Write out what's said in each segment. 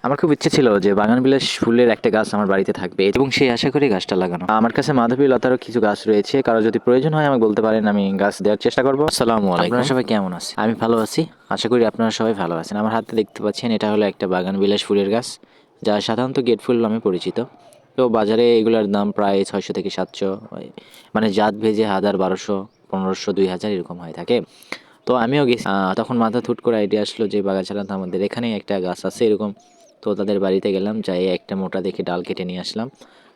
আমার খুব ইচ্ছে ছিল যে বাগান বিলাস ফুলের একটা গাছ আমার বাড়িতে থাকবে এবং সেই আশা করে গাছটা লাগানো। আমার কাছে মাধবী লতারও কিছু গাছ রয়েছে, কারো যদি প্রয়োজন হয় আমাকে বলতে পারেন, আমি গাছ দেওয়ার চেষ্টা করবো। আসসালামু আলাইকুম, আপনারা সবাই কেমন আছেন? আমি ভালো আছি, আশা করি আপনারা সবাই ভালো আছেন। আমার হাতে দেখতে পাচ্ছেন, এটা হলো একটা বাগান বিলাস ফুলের গাছ, যা সাধারণত গেট ফুল নামে পরিচিত। তো বাজারে এগুলোর দাম প্রায় 600 থেকে 700, মানে জাত ভেজে 1000, 1200, 1500, 2000 এরকম হয়ে থাকে। তো আমিও গেছি, তখন মাথা থুট করে আইডিয়া আসলো যে বাগাছাড়া তো আমাদের এখানেই একটা গাছ আছে এরকম। তো তাদের বাড়িতে গেলাম, যাই একটা মোটা দেখে ডাল কেটে নিয়ে আসলাম।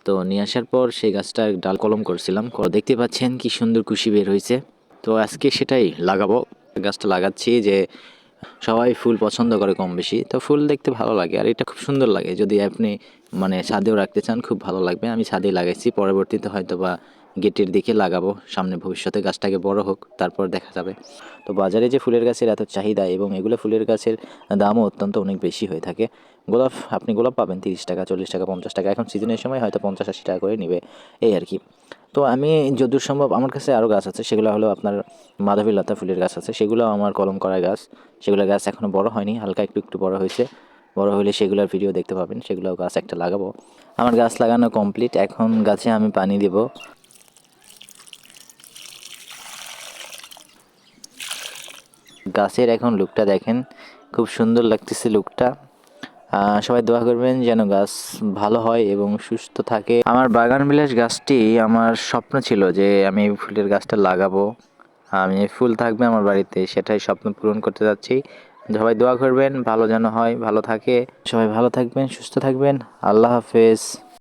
তো নিয়ে আসার পর সেই গাছটার ডাল কলম করছিলাম, দেখতে পাচ্ছেন কি সুন্দর কুশি বের হয়েছে। তো আজকে সেটাই লাগাবো, গাছটা লাগাচ্ছি যে সবাই ফুল পছন্দ করে কম বেশি, তো ফুল দেখতে ভালো লাগে আর এটা খুব সুন্দর লাগে। যদি আপনি মানে ছাদেও রাখতে চান খুব ভালো লাগবে। আমি ছাদে লাগাইছি, পরবর্তীতে হয়তো বা গেটের দিকে লাগাবো সামনে ভবিষ্যতে, গাছটাকে বড় হোক তারপর দেখা যাবে। তো বাজারে যে ফুলের গাছের এত চাহিদা এবং এগুলো ফুলের গাছের দামও অত্যন্ত অনেক বেশি হয়ে থাকে। আপনি গোলাপ পাবেন 30 টাকা, 40 টাকা, 50 টাকা, এখন সিজনের সময় হয়তো 50-80 টাকা করে নেবে, এই আর কি। তো আমি যতদূর সম্ভব, আমার কাছে আরও গাছ আছে, সেগুলো হলো আপনার মাধবী লতা ফুলের গাছ আছে, সেগুলো আমার কলম করা গাছ। সেগুলো গাছ এখনও বড় হয়নি, হালকা একটু একটু বড় হয়েছে। বড় হলে সেগুলোর ভিডিও দেখতে পাবেন, সেগুলো গাছ একটা লাগাবো। আমার গাছ লাগানো কমপ্লিট, এখন গাছে আমি পানি দেব। গাছের এখন লুকটা দেখেন, খুব সুন্দর লাগতেছে লুকটা। সবাই দোয়া করবেন যেন গাছ ভালো হয় এবং সুস্থ থাকে। আমার বাগান বিলাস গাছটি, আমার স্বপ্ন ছিল যে আমি এই ফুলের গাছটা লাগাবো, আমি ফুল থাকবে আমার বাড়িতে, সেটাই স্বপ্ন পূরণ করতে যাচ্ছি। সবাই দোয়া করবেন ভালো যেন হয়, ভালো থাকে। সবাই ভালো থাকবেন, সুস্থ থাকবেন। আল্লাহ হাফেজ।